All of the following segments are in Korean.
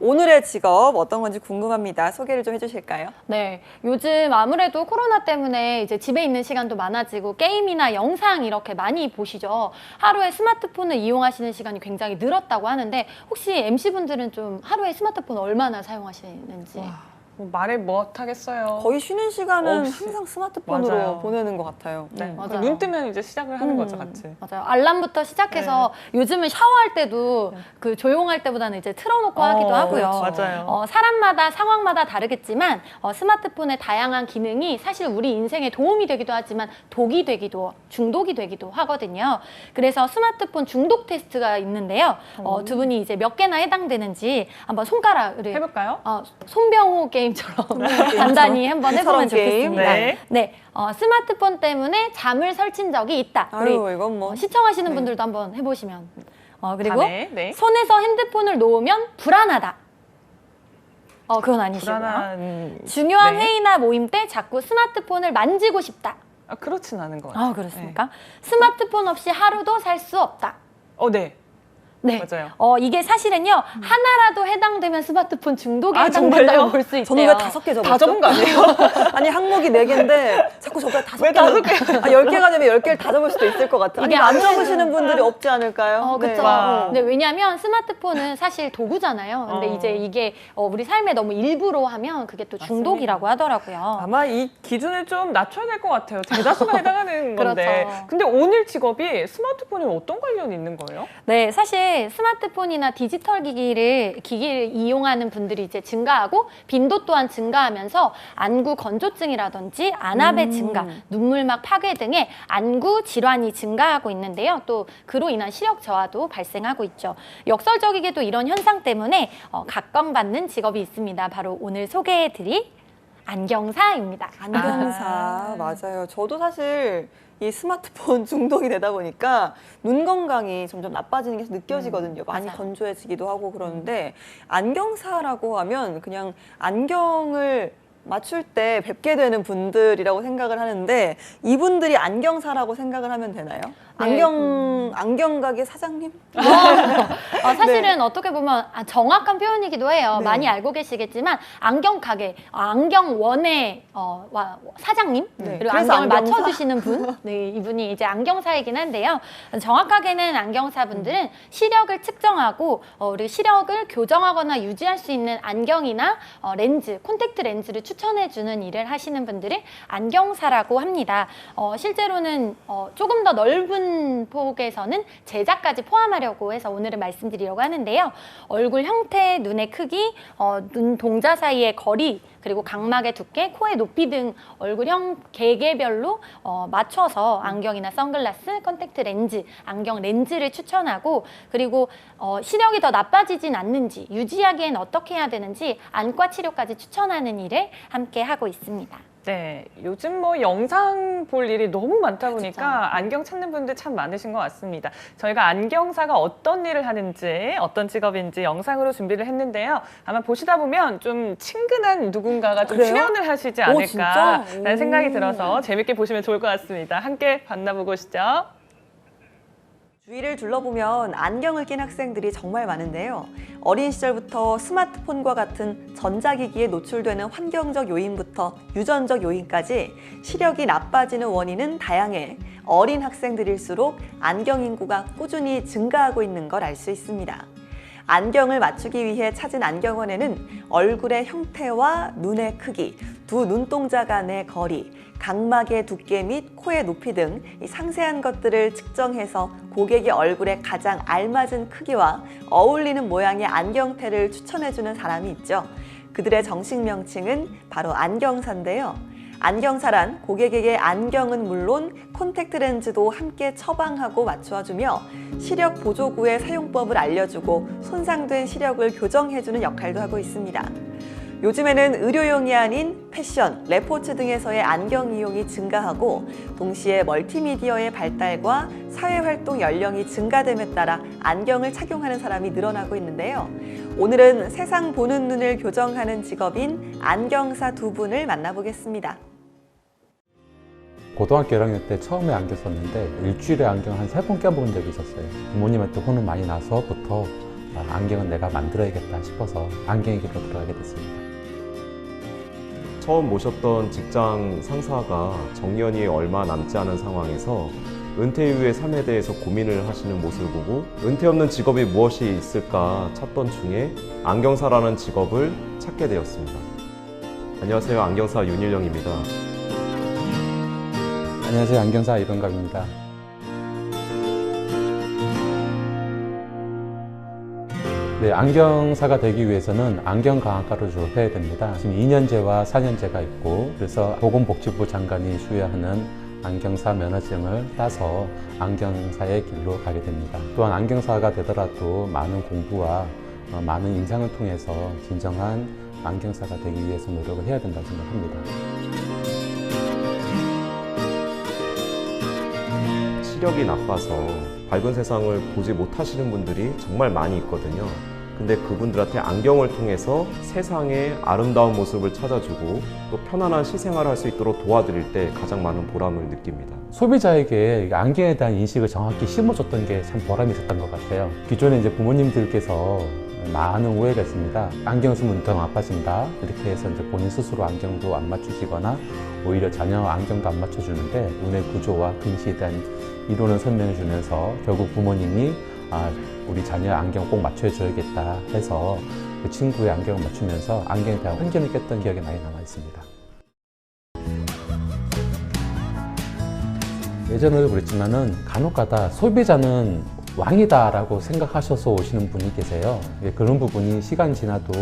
오늘의 직업 어떤 건지 궁금합니다. 소개를 좀 해주실까요? 네, 요즘 아무래도 코로나 때문에 이제 집에 있는 시간도 많아지고 게임이나 영상 이렇게 많이 보시죠. 하루에 스마트폰을 이용하시는 시간이 굉장히 늘었다고 하는데 혹시 MC분들은 좀 하루에 스마트폰 얼마나 사용하시는지? 뭐 말해 못하겠어요. 거의 쉬는 시간은 없이. 항상 스마트폰으로 맞아요. 보내는 것 같아요. 네. 맞아요. 눈 뜨면 이제 시작을 하는 거죠, 같이. 맞아요. 알람부터 시작해서 요즘은 샤워할 때도 그 조용할 때보다는 이제 틀어놓고 하기도 하고요. 그렇죠. 맞아요. 사람마다 상황마다 다르겠지만 스마트폰의 다양한 기능이 사실 우리 인생에 도움이 되기도 하지만 독이 되기도 중독이 되기도 하거든요. 그래서 스마트폰 중독 테스트가 있는데요. 두 분이 이제 몇 개나 해당되는지 한번 손가락을 해볼까요? 손병호 게임처럼 간단히 한번 해보면 게임. 좋겠습니다. 네. 네, 스마트폰 때문에 잠을 설친 적이 있다. 우리 아유, 이건 뭐. 시청하시는 네. 분들도 한번 해보시면. 그리고 네. 손에서 핸드폰을 놓으면 불안하다. 그건 아니시고요. 불안한. 중요한 네. 회의나 모임 때 자꾸 스마트폰을 만지고 싶다. 그렇진 않은 것 같아요. 그렇습니까? 스마트폰 없이 하루도 살 수 없다. 네. 네. 맞아요. 이게 사실은요, 하나라도 해당되면 스마트폰 중독에 정말요? 해당된다고 볼 수 있대요. 저는 왜 5개 적었죠? 다 적은 거 아니에요? 아니, 항목이 4개인데 자꾸 저거 5개. 왜 5개? 10개가 되면 10개를 다 적을 수도 있을 것 같아요. 이게 아니, 안 아무래도- 적으시는 분들이 없지 않을까요? 그렇죠. 와. 네, 왜냐하면 스마트폰은 사실 도구잖아요. 근데 이제 이게 우리 삶의 너무 일부로 하면 그게 또 중독이라고 하더라고요. 아마 이 기준을 좀 낮춰야 될 것 같아요. 대다수가 해당하는 건데. 그렇죠. 근데 오늘 직업이 스마트폰이 어떤 관련이 있는 거예요? 네, 사실 스마트폰이나 디지털 기기를 이용하는 분들이 이제 증가하고 빈도 또한 증가하면서 안구 건조증이라든지 안압의 증가, 눈물막 파괴 등의 안구 질환이 증가하고 있는데요. 또 그로 인한 시력 저하도 발생하고 있죠. 역설적이게도 이런 현상 때문에 각광받는 직업이 있습니다. 바로 오늘 소개해드릴 안경사입니다. 안경사, 맞아요. 저도 사실 이 스마트폰 중독이 되다 보니까 눈 건강이 점점 나빠지는 게 느껴지거든요. 많이 맞아요. 건조해지기도 하고 그러는데 안경사라고 하면 그냥 안경을 맞출 때 뵙게 되는 분들이라고 생각을 하는데 이분들이 안경사라고 생각을 하면 되나요? 네. 안경가게 사장님? 사실은 어떻게 보면 정확한 표현이기도 해요. 네. 많이 알고 계시겠지만 안경 가게, 안경원의 사장님 네. 그리고 그래서 안경을 안경사? 맞춰주시는 분, 네, 이분이 이제 안경사이긴 한데요. 정확하게는 안경사분들은 시력을 측정하고 우리 시력을 교정하거나 유지할 수 있는 안경이나 렌즈, 콘택트 렌즈를 추천해주는 일을 하시는 분들을 안경사라고 합니다. 실제로는 조금 더 넓은 폭에서는 제작까지 포함하려고 해서 오늘은 말씀드리려고 하는데요. 얼굴 형태, 눈의 크기, 눈 동자 사이의 거리, 그리고 각막의 두께, 코의 높이 등 얼굴형 개개별로 맞춰서 안경이나 선글라스, 컨택트 렌즈, 안경 렌즈를 추천하고 그리고 시력이 더 나빠지진 않는지 유지하기엔 어떻게 해야 되는지 안과 치료까지 추천하는 일을 함께 하고 있습니다. 네, 요즘 뭐 영상 볼 일이 너무 많다 보니까 진짜. 안경 찾는 분들 참 많으신 것 같습니다. 저희가 안경사가 어떤 일을 하는지, 어떤 직업인지 영상으로 준비를 했는데요. 아마 보시다 보면 좀 친근한 누군가가 좀 그래요? 출연을 하시지 진짜? 않을까라는 생각이 들어서 재밌게 보시면 좋을 것 같습니다. 함께 만나보고 오시죠. 주위를 둘러보면 안경을 낀 학생들이 정말 많은데요. 어린 시절부터 스마트폰과 같은 전자기기에 노출되는 환경적 요인부터 유전적 요인까지 시력이 나빠지는 원인은 다양해 어린 학생들일수록 안경 인구가 꾸준히 증가하고 있는 걸 알 수 있습니다. 안경을 맞추기 위해 찾은 안경원에는 얼굴의 형태와 눈의 크기, 두 눈동자 간의 거리, 각막의 두께 및 코의 높이 등 상세한 것들을 측정해서 고객의 얼굴에 가장 알맞은 크기와 어울리는 모양의 안경테를 추천해주는 사람이 있죠. 그들의 정식 명칭은 바로 안경사인데요. 안경사란 고객에게 안경은 물론 콘택트 렌즈도 함께 처방하고 맞추어주며 시력 보조구의 사용법을 알려주고 손상된 시력을 교정해주는 역할도 하고 있습니다. 요즘에는 의료용이 아닌 패션, 레포츠 등에서의 안경 이용이 증가하고 동시에 멀티미디어의 발달과 사회활동 연령이 증가됨에 따라 안경을 착용하는 사람이 늘어나고 있는데요. 오늘은 세상 보는 눈을 교정하는 직업인 안경사 두 분을 만나보겠습니다. 고등학교 1학년 때 처음에 안경 썼는데 일주일에 안경 한 3번 껴본 적이 있었어요. 부모님한테 혼을 많이 나서부터 안경은 내가 만들어야겠다 싶어서 안경기로 들어가게 됐습니다. 처음 모셨던 직장 상사가 정년이 얼마 남지 않은 상황에서 은퇴 이후의 삶에 대해서 고민을 하시는 모습을 보고 은퇴 없는 직업이 무엇이 있을까 찾던 중에 안경사라는 직업을 찾게 되었습니다. 안녕하세요. 안경사 윤일영입니다. 안녕하세요. 안경사 이병갑입니다. 네, 안경사가 되기 위해서는 안경광학과를 졸업해야 됩니다. 지금 2년제와 4년제가 있고, 그래서 보건복지부 장관이 수여하는 안경사 면허증을 따서 안경사의 길로 가게 됩니다. 또한 안경사가 되더라도 많은 공부와 많은 임상을 통해서 진정한 안경사가 되기 위해서 노력을 해야 된다고 생각합니다. 시력이 나빠서 밝은 세상을 보지 못하시는 분들이 정말 많이 있거든요. 근데 그분들한테 안경을 통해서 세상의 아름다운 모습을 찾아주고 또 편안한 시생활을 할 수 있도록 도와드릴 때 가장 많은 보람을 느낍니다. 소비자에게 안경에 대한 인식을 정확히 심어줬던 게 참 보람이 있었던 것 같아요. 기존에 이제 부모님들께서 많은 오해가 있습니다. 안경 쓰면 눈 아파진다. 이렇게 해서 이제 본인 스스로 안경도 안 맞추시거나 오히려 자녀 안경도 안 맞춰주는데 눈의 구조와 근시에 대한 이론을 설명해 주면서 결국 부모님이 우리 자녀 안경 꼭 맞춰줘야겠다 해서 그 친구의 안경을 맞추면서 안경에 대한 편견을 깼던 기억이 많이 남아 있습니다. 예전에도 그랬지만은 간혹가다 소비자는 왕이다라고 생각하셔서 오시는 분이 계세요. 그런 부분이 시간이 지나도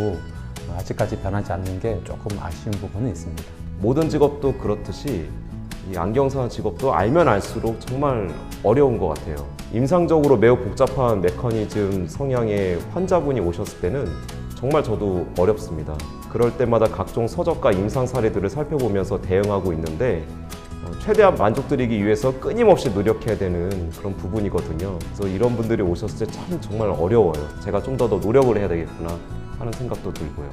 아직까지 변하지 않는 게 조금 아쉬운 부분은 있습니다. 모든 직업도 그렇듯이 이 안경사 직업도 알면 알수록 정말 어려운 것 같아요. 임상적으로 매우 복잡한 메커니즘 성향의 환자분이 오셨을 때는 정말 저도 어렵습니다. 그럴 때마다 각종 서적과 임상 사례들을 살펴보면서 대응하고 있는데 최대한 만족드리기 위해서 끊임없이 노력해야 되는 그런 부분이거든요. 그래서 이런 분들이 오셨을 때 참 정말 어려워요. 제가 좀 더 노력을 해야 되겠구나 하는 생각도 들고요.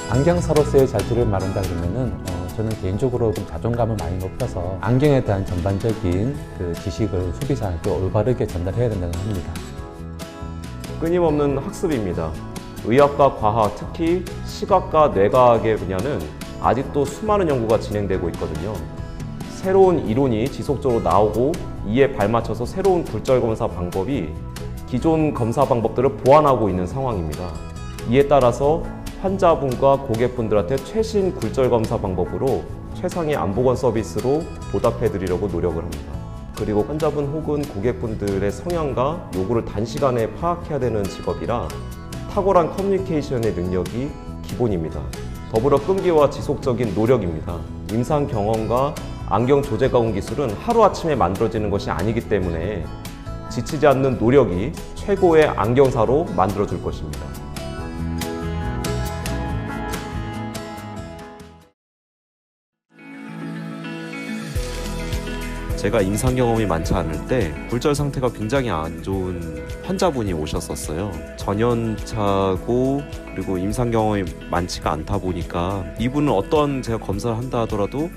안경사로서의 자질을 말한다 그러면은 저는 개인적으로 좀 자존감을 많이 높여서 안경에 대한 전반적인 그 지식을 소비자한테 올바르게 전달해야 된다고 합니다. 끊임없는 학습입니다. 의학과 과학, 특히 시각과 뇌과학의 분야는 아직도 수많은 연구가 진행되고 있거든요. 새로운 이론이 지속적으로 나오고 이에 발맞춰서 새로운 굴절 검사 방법이 기존 검사 방법들을 보완하고 있는 상황입니다. 이에 따라서 환자분과 고객분들한테 최신 굴절 검사 방법으로 최상의 안보건 서비스로 보답해 드리려고 노력을 합니다. 그리고 환자분 혹은 고객분들의 성향과 요구를 단시간에 파악해야 되는 직업이라 탁월한 커뮤니케이션의 능력이 기본입니다. 더불어 끈기와 지속적인 노력입니다. 임상 경험과 안경 조제 가공 기술은 하루아침에 만들어지는 것이 아니기 때문에 지치지 않는 노력이 최고의 안경사로 만들어줄 것입니다. 제가 임상 경험이 많지 않을 때 굴절 상태가 굉장히 안 좋은 환자분이 오셨었어요. 전연차고 그리고 임상 경험이 많지가 않다 보니까 이분은 어떤 제가 검사를 한다 하더라도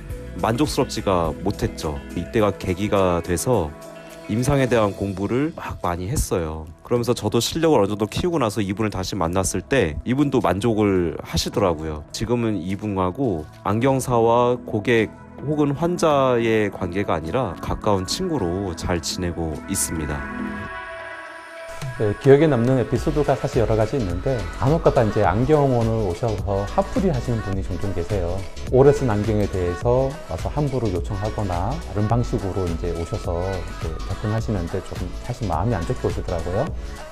만족스럽지가 못했죠. 이때가 계기가 돼서 임상에 대한 공부를 막 많이 했어요. 그러면서 저도 실력을 어느 정도 키우고 나서 이분을 다시 만났을 때 이분도 만족을 하시더라고요. 지금은 이분하고 안경사와 고객 혹은 환자의 관계가 아니라 가까운 친구로 잘 지내고 있습니다. 네, 기억에 남는 에피소드가 사실 여러 가지 있는데 간혹가다 이제 안경원을 오셔서 화풀이 하시는 분이 종종 계세요. 오래 쓴 안경에 대해서 와서 환불을 요청하거나 다른 방식으로 이제 오셔서 접근하시는데 조금 사실 마음이 안 좋게 오시더라고요.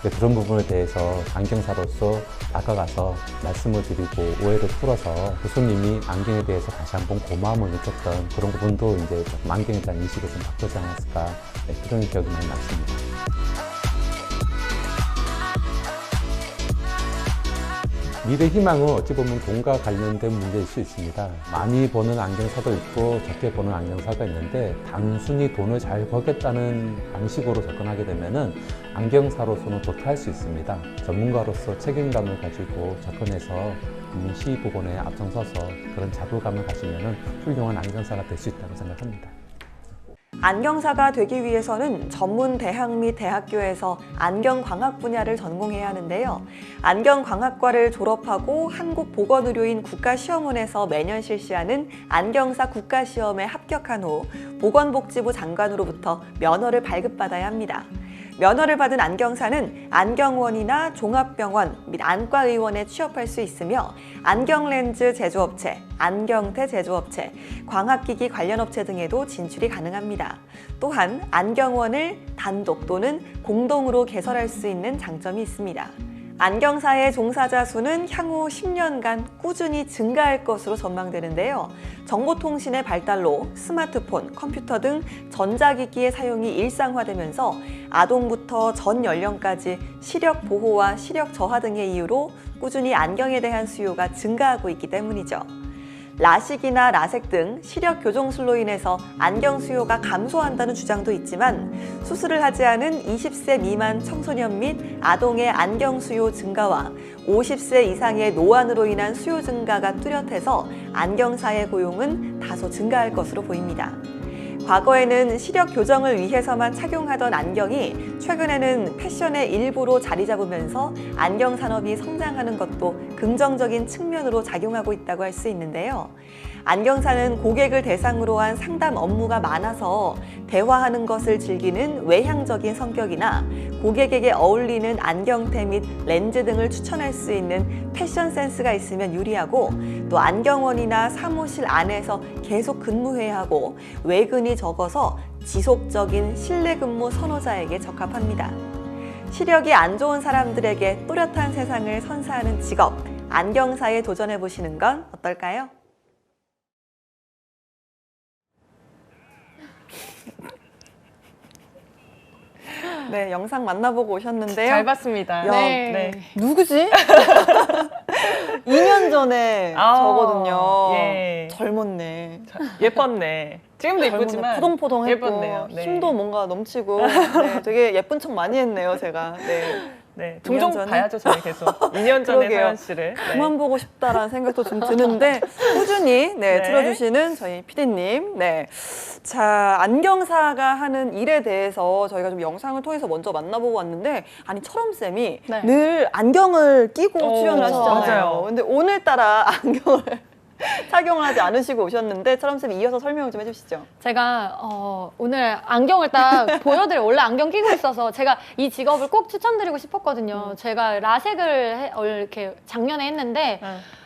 그런 부분에 대해서 안경사로서 다가가서 말씀을 드리고 오해를 풀어서 그 손님이 안경에 대해서 다시 한번 고마움을 느꼈던 그런 부분도 이제 조금 안경에 대한 인식을 좀 바꾸지 않았을까, 그런 기억이 많이 남습니다. 미래 희망은 어찌 보면 돈과 관련된 문제일 수 있습니다. 많이 버는 안경사도 있고 적게 버는 안경사가 있는데 단순히 돈을 잘 벌겠다는 방식으로 접근하게 되면은 안경사로서는 도태할 수 있습니다. 전문가로서 책임감을 가지고 접근해서 시의 복원에 앞장서서 그런 자부감을 가지면은 훌륭한 안경사가 될 수 있다고 생각합니다. 안경사가 되기 위해서는 전문 대학 및 대학교에서 안경광학 분야를 전공해야 하는데요. 안경광학과를 졸업하고 한국보건의료인 국가시험원에서 매년 실시하는 안경사 국가시험에 합격한 후 보건복지부 장관으로부터 면허를 발급받아야 합니다. 면허를 받은 안경사는 안경원이나 종합병원 및 안과의원에 취업할 수 있으며 안경렌즈 제조업체, 안경테 제조업체, 광학기기 관련 업체 등에도 진출이 가능합니다. 또한 안경원을 단독 또는 공동으로 개설할 수 있는 장점이 있습니다. 안경사의 종사자 수는 향후 10년간 꾸준히 증가할 것으로 전망되는데요. 정보통신의 발달로 스마트폰, 컴퓨터 등 전자기기의 사용이 일상화되면서 아동부터 전 연령까지 시력 보호와 시력 저하 등의 이유로 꾸준히 안경에 대한 수요가 증가하고 있기 때문이죠. 라식이나 라섹 등 시력 교정술로 인해서 안경 수요가 감소한다는 주장도 있지만 수술을 하지 않은 20세 미만 청소년 및 아동의 안경 수요 증가와 50세 이상의 노안으로 인한 수요 증가가 뚜렷해서 안경사의 고용은 다소 증가할 것으로 보입니다. 과거에는 시력 교정을 위해서만 착용하던 안경이 최근에는 패션의 일부로 자리 잡으면서 안경 산업이 성장하는 것도 긍정적인 측면으로 작용하고 있다고 할 수 있는데요. 안경사는 고객을 대상으로 한 상담 업무가 많아서 대화하는 것을 즐기는 외향적인 성격이나 고객에게 어울리는 안경테 및 렌즈 등을 추천할 수 있는 패션 센스가 있으면 유리하고 또 안경원이나 사무실 안에서 계속 근무해야 하고 외근이 적어서 지속적인 실내 근무 선호자에게 적합합니다. 시력이 안 좋은 사람들에게 또렷한 세상을 선사하는 직업, 안경사에 도전해 보시는 건 어떨까요? 네, 영상 만나보고 오셨는데요. 잘 봤습니다. 야, 네. 누구지? 2년 전에 저거든요. 예. 젊었네. 예뻤네. 지금도 예쁘지만 포동포동했고 예뻤네요. 네. 힘도 뭔가 넘치고 네, 되게 예쁜 척 많이 했네요, 제가. 네. 네, 종종 2년 전에? 봐야죠, 저희 계속. 2년 전에 그러게요. 서연 씨를. 네. 그만 보고 싶다라는 생각도 좀 드는데 꾸준히 네. 틀어주시는 저희 PD님. 네. 자, 안경사가 하는 일에 대해서 저희가 좀 영상을 통해서 먼저 만나보고 왔는데 아니 철엄쌤이 네. 늘 안경을 끼고 출연을 그렇죠. 하시잖아요. 맞아요. 근데 오늘따라 안경을 착용을 하지 않으시고 오셨는데 철엄쌤이 이어서 설명을 좀 해주시죠. 제가 오늘 안경을 딱 원래 안경 끼고 있어서 제가 이 직업을 꼭 추천드리고 싶었거든요. 제가 라섹을 이렇게 작년에 했는데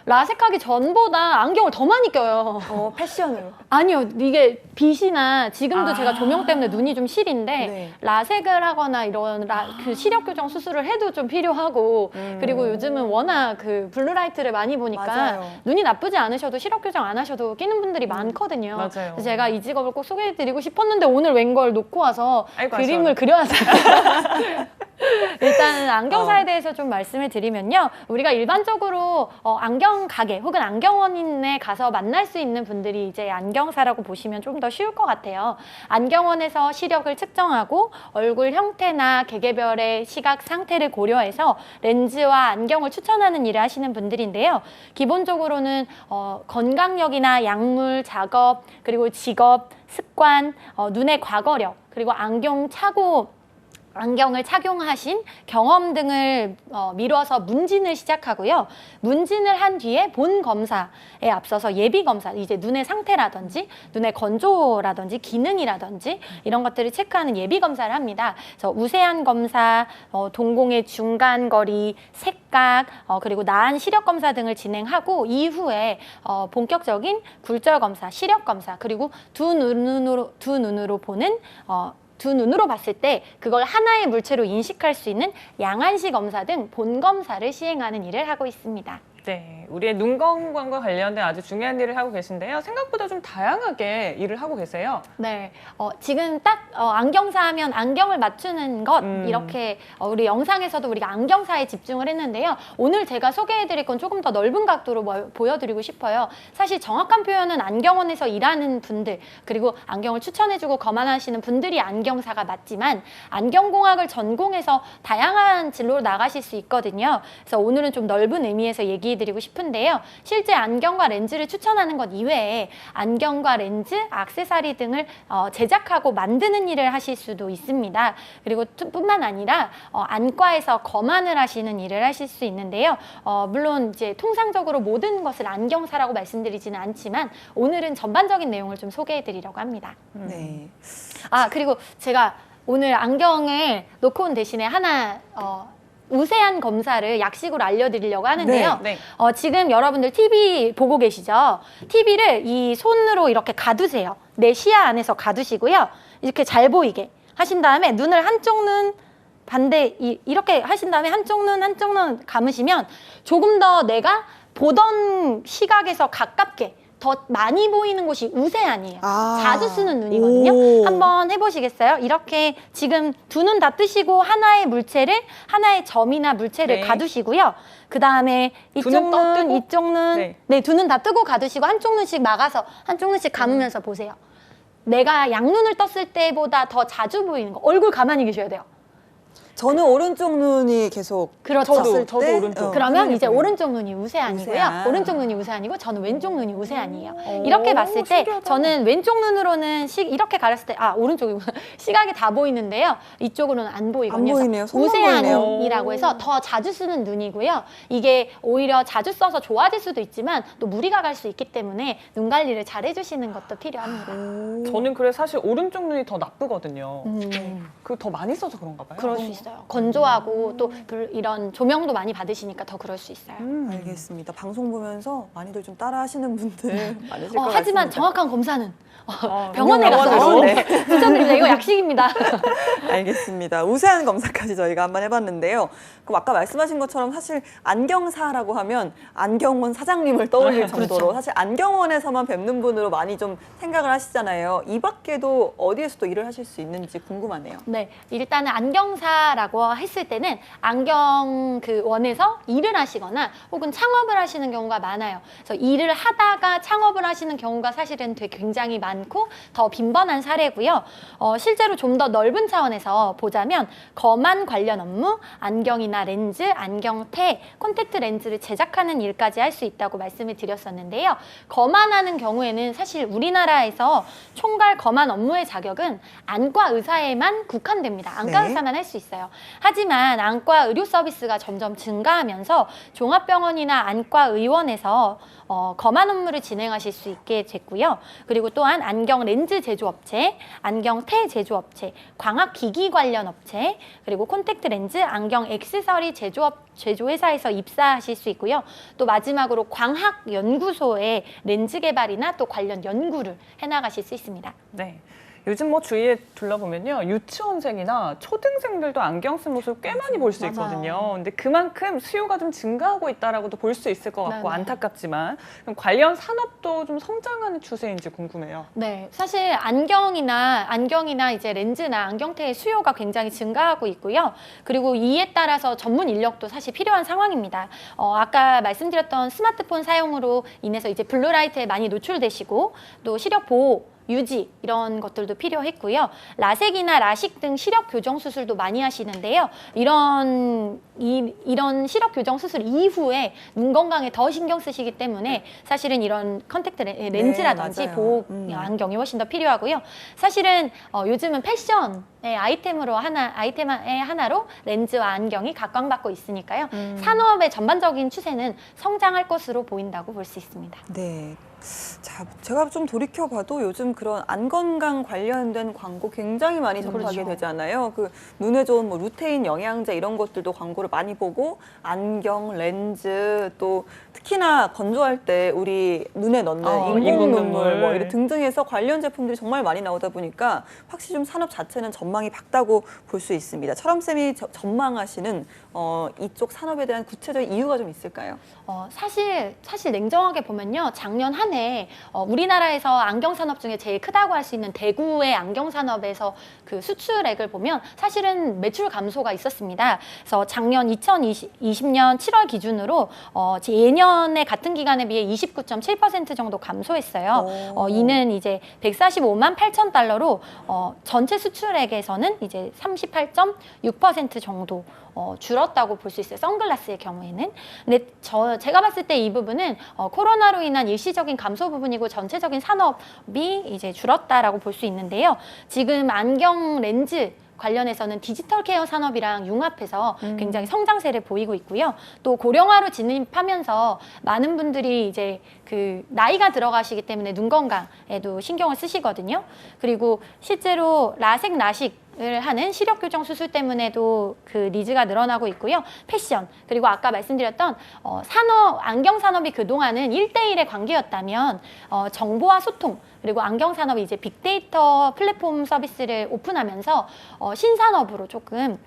라섹하기 전보다 안경을 더 많이 껴요. 패션으로. 아니요, 이게 빛이나 지금도 제가 조명 때문에 눈이 좀 시린데 네. 라섹을 하거나 이런 그 시력 교정 수술을 해도 좀 필요하고 그리고 요즘은 워낙 그 블루라이트를 많이 보니까 맞아요. 눈이 나쁘지 않으셔도 시력 교정 안 하셔도 끼는 분들이 많거든요. 맞아요. 그래서 제가 이 직업을 꼭 소개해드리고 싶었는데 오늘 웬걸 놓고 와서 아이고, 그림을 그려왔어요. 일단 안경사에 대해서 좀 말씀을 드리면요. 우리가 일반적으로 안경 가게 혹은 안경원인에 가서 만날 수 있는 분들이 이제 안경사라고 보시면 좀 더 쉬울 것 같아요. 안경원에서 시력을 측정하고 얼굴 형태나 개개별의 시각 상태를 고려해서 렌즈와 안경을 추천하는 일을 하시는 분들인데요. 기본적으로는 건강력이나 약물, 작업, 그리고 직업, 습관, 눈의 과거력, 그리고 안경을 착용하신 경험 등을 미뤄서 문진을 시작하고요. 문진을 한 뒤에 본 검사에 앞서서 예비 검사, 이제 눈의 상태라든지 눈의 건조라든지 기능이라든지 이런 것들을 체크하는 예비 검사를 합니다. 그래서 우세한 검사, 동공의 중간 거리, 색각, 그리고 나한 시력 검사 등을 진행하고 이후에 본격적인 굴절 검사, 시력 검사, 그리고 두 눈으로 보는 두 눈으로 봤을 때 그걸 하나의 물체로 인식할 수 있는 양안시 검사 등 본 검사를 시행하는 일을 하고 있습니다. 네, 우리의 눈 건강과 관련된 아주 중요한 일을 하고 계신데요. 생각보다 좀 다양하게 일을 하고 계세요. 네, 지금 딱 안경사 하면 안경을 맞추는 것 이렇게 우리 영상에서도 우리가 안경사에 집중을 했는데요. 오늘 제가 소개해드릴 건 조금 더 넓은 각도로 보여드리고 싶어요. 사실 정확한 표현은 안경원에서 일하는 분들 그리고 안경을 추천해주고 거만하시는 분들이 안경사가 맞지만 안경공학을 전공해서 다양한 진로로 나가실 수 있거든요. 그래서 오늘은 좀 넓은 의미에서 얘기를 문의드리고 싶은데요. 실제 안경과 렌즈를 추천하는 것 이외에 안경과 렌즈, 액세서리 등을 제작하고 만드는 일을 하실 수도 있습니다. 그리고 뿐만 아니라 안과에서 검안을 하시는 일을 하실 수 있는데요. 물론 이제 통상적으로 모든 것을 안경사라고 말씀드리지는 않지만 오늘은 전반적인 내용을 좀 소개해드리려고 합니다. 네. 그리고 제가 오늘 안경을 놓고 온 대신에 하나 우세한 검사를 약식으로 알려드리려고 하는데요. 네. 지금 여러분들 TV 보고 계시죠? TV를 이 손으로 이렇게 가두세요. 내 시야 안에서 가두시고요. 이렇게 잘 보이게 하신 다음에 눈을 한쪽 눈 반대 이렇게 하신 다음에 한쪽 눈 감으시면 조금 더 내가 보던 시각에서 가깝게 더 많이 보이는 곳이 우세안이에요. 자주 쓰는 눈이거든요. 한번 해보시겠어요? 이렇게 지금 두 눈 다 뜨시고 하나의 점이나 물체를 네. 가두시고요. 그 다음에 이쪽 눈, 이쪽 눈, 네, 두 눈 다 뜨고 가두시고 한쪽 눈씩 막아서 한쪽 눈씩 감으면서 보세요. 내가 양눈을 떴을 때보다 더 자주 보이는 거. 얼굴 가만히 계셔야 돼요. 저는 오른쪽 눈이 계속 그렇죠. 저도 오른쪽. 그러면 이제 오른쪽 눈이 우세안이고요. 우세안. 오른쪽 눈이 우세안이고 저는 왼쪽 눈이 우세안이에요. 이렇게 봤을 때 저는 왼쪽 눈으로는 이렇게 가렸을 때 오른쪽이구나. 시각이 다 보이는데요. 이쪽으로는 안 보이거든요. 안 보이네요. 손만 우세안이라고 해서 더 자주 쓰는 눈이고요. 이게 오히려 자주 써서 좋아질 수도 있지만 또 무리가 갈 수 있기 때문에 눈 관리를 잘 해주시는 것도 필요합니다. 저는 그래서 사실 오른쪽 눈이 더 나쁘거든요. 그 더 많이 써서 그런가 봐요. 그럴 수 있어요. 건조하고 또 이런 조명도 많이 받으시니까 더 그럴 수 있어요. 알겠습니다. 방송 보면서 많이들 좀 따라 하시는 분들 많으실 것 하지만 같습니다. 정확한 검사는 병원에 가서 병원으로. 추천드립니다. 이거 약식입니다. 알겠습니다. 우세한 검사까지 저희가 한번 해봤는데요. 그럼 아까 말씀하신 것처럼 사실 안경사라고 하면 안경원 사장님을 떠올릴 정도로 사실 안경원에서만 뵙는 분으로 많이 좀 생각을 하시잖아요. 이 밖에도 어디에서 또 일을 하실 수 있는지 궁금하네요. 네, 일단은 안경사라고 했을 때는 안경 그 원에서 일을 하시거나 혹은 창업을 하시는 경우가 많아요. 그래서 일을 하다가 창업을 하시는 경우가 사실은 되게 굉장히 많고 더 빈번한 사례고요. 실제로 좀 더 넓은 차원에서 보자면 검안 관련 업무, 안경이나 렌즈, 안경테, 콘택트 렌즈를 제작하는 일까지 할 수 있다고 말씀을 드렸었는데요. 검안하는 경우에는 사실 우리나라에서 총괄 검안 업무의 자격은 안과 의사에만 국한됩니다. 안과 네. 의사만 할 수 있어요. 하지만 안과 의료 서비스가 점점 증가하면서 종합병원이나 안과 의원에서 검안 업무를 진행하실 수 있게 됐고요. 그리고 또한 안경 렌즈 제조업체, 안경테 제조업체, 광학기기 관련 업체, 그리고 콘택트 렌즈, 안경 액세서리 제조회사에서 입사하실 수 있고요. 또 마지막으로 광학연구소의 렌즈 개발이나 또 관련 연구를 해나가실 수 있습니다. 네. 요즘 뭐 주위에 둘러보면요. 유치원생이나 초등생들도 안경 쓴 모습을 꽤 많이 볼 수 맞아요. 있거든요. 근데 그만큼 수요가 좀 증가하고 있다라고도 볼 수 있을 것 같고 네네. 안타깝지만 그럼 관련 산업도 좀 성장하는 추세인지 궁금해요. 네, 사실 안경이나 이제 렌즈나 안경테의 수요가 굉장히 증가하고 있고요. 그리고 이에 따라서 전문 인력도 사실 필요한 상황입니다. 아까 말씀드렸던 스마트폰 사용으로 인해서 이제 블루라이트에 많이 노출되시고 또 시력 보호 유지 이런 것들도 필요했고요. 라섹이나 라식 등 시력 교정 수술도 많이 하시는데요. 이런 시력 교정 수술 이후에 눈 건강에 더 신경 쓰시기 때문에 사실은 이런 컨택트 렌즈라든지 맞아요. 보호 안경이 훨씬 더 필요하고요. 사실은 요즘은 패션의 아이템의 하나로 렌즈와 안경이 각광받고 있으니까요. 산업의 전반적인 추세는 성장할 것으로 보인다고 볼 수 있습니다. 네. 자, 제가 좀 돌이켜봐도 요즘 그런 안 건강 관련된 광고 굉장히 많이 접하게 그렇죠. 되잖아요. 그 눈에 좋은 뭐 루테인 영양제 이런 것들도 광고를 많이 보고 안경, 렌즈 또 특히나 건조할 때 우리 눈에 넣는 인공 눈물 뭐 이런 등등해서 관련 제품들이 정말 많이 나오다 보니까 확실히 좀 산업 자체는 전망이 밝다고 볼 수 있습니다. 철암쌤이 전망하시는 이쪽 산업에 대한 구체적인 이유가 좀 있을까요? 사실 냉정하게 보면요. 작년 한 해 우리나라에서 안경 산업 중에 제일 크다고 할 수 있는 대구의 안경 산업에서 그 수출액을 보면 사실은 매출 감소가 있었습니다. 그래서 작년 2020년 7월 기준으로 예년의 같은 기간에 비해 29.7% 정도 감소했어요. 이는 이제 145만 8천 달러로 전체 수출액에서는 이제 38.6% 정도 줄었다고 볼 수 있어요. 선글라스의 경우에는. 근데 제가 봤을 때 이 부분은 코로나로 인한 일시적인 감소 부분이고 전체적인 산업이 이제 줄었다라고 볼 수 있는데요. 지금 안경 렌즈 관련해서는 디지털 케어 산업이랑 융합해서 굉장히 성장세를 보이고 있고요. 또 고령화로 진입하면서 많은 분들이 이제 그 나이가 들어가시기 때문에 눈 건강에도 신경을 쓰시거든요. 그리고 실제로 라섹 라식을 하는 시력 교정 수술 때문에도 그 니즈가 늘어나고 있고요. 패션, 그리고 아까 말씀드렸던 안경 산업이 그동안은 1대1의 관계였다면 정보와 소통, 그리고 안경 산업이 이제 빅데이터 플랫폼 서비스를 오픈하면서 신산업으로 조금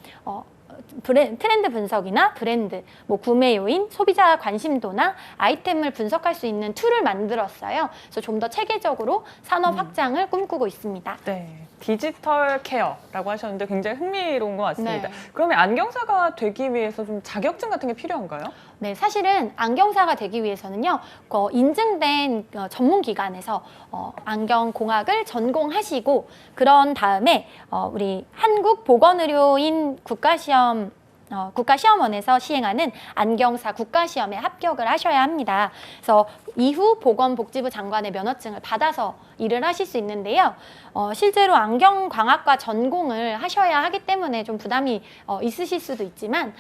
트렌드 분석이나 브랜드, 뭐 구매 요인, 소비자 관심도나 아이템을 분석할 수 있는 툴을 만들었어요. 그래서 좀 더 체계적으로 산업 확장을 꿈꾸고 있습니다. 네, 디지털 케어라고 하셨는데 굉장히 흥미로운 것 같습니다. 네. 그러면 안경사가 되기 위해서 좀 자격증 같은 게 필요한가요? 네, 사실은 안경사가 되기 위해서는요, 인증된 전문 기관에서 안경공학을 전공하시고, 그런 다음에 우리 한국보건의료인 국가시험원에서 시행하는 안경사 국가시험에 합격을 하셔야 합니다. 그래서 이후 보건복지부 장관의 면허증을 받아서 일을 하실 수 있는데요. 실제로 안경광학과 전공을 하셔야 하기 때문에 좀 부담이 있으실 수도 있지만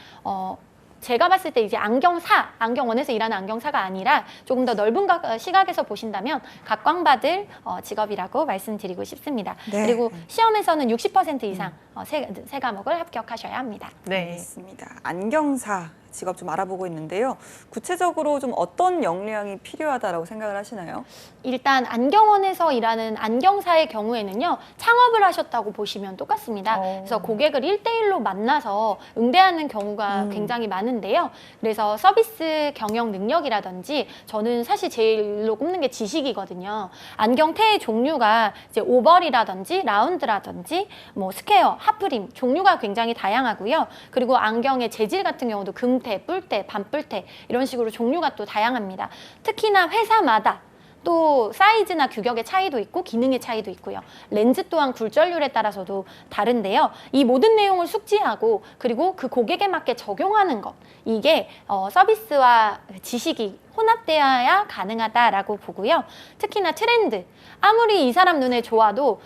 제가 봤을 때 이제 안경원에서 일하는 안경사가 아니라 조금 더 넓은 시각에서 보신다면 각광받을 직업이라고 말씀드리고 싶습니다. 네. 그리고 시험에서는 60% 이상 세 과목을 합격하셔야 합니다. 네. 알겠습니다. 안경사 직업 좀 알아보고 있는데요. 구체적으로 좀 어떤 역량이 필요하다라고 생각을 하시나요? 일단 안경원에서 일하는 안경사의 경우에는요, 창업을 하셨다고 보시면 똑같습니다. 그래서 고객을 1대1로 만나서 응대하는 경우가 굉장히 많은데요. 그래서 서비스 경영 능력이라든지, 저는 사실 제일로 꼽는 게 지식이거든요. 안경테의 종류가 이제 오벌이라든지 라운드라든지 뭐 스퀘어, 하프림 종류가 굉장히 다양하고요. 그리고 안경의 재질 같은 경우도 금테, 뿔테, 반뿔테 이런 식으로 종류가 또 다양합니다. 특히나 회사마다 또 사이즈나 규격의 차이도 있고 기능의 차이도 있고요. 렌즈 또한 굴절률에 따라서도 다른데요. 이 모든 내용을 숙지하고 그리고 그 고객에 맞게 적용하는 것, 이게 서비스와 지식이 혼합되어야 가능하다라고 보고요. 특히나 트렌드, 아무리 이 사람 눈에 좋아도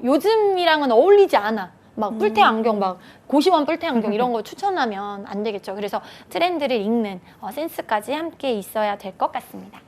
요즘이랑은 어울리지 않아. 막 뿔테 안경, 막 고시원 뿔테 안경 이런 거 추천하면 안 되겠죠. 그래서 트렌드를 읽는 센스까지 함께 있어야 될 것 같습니다.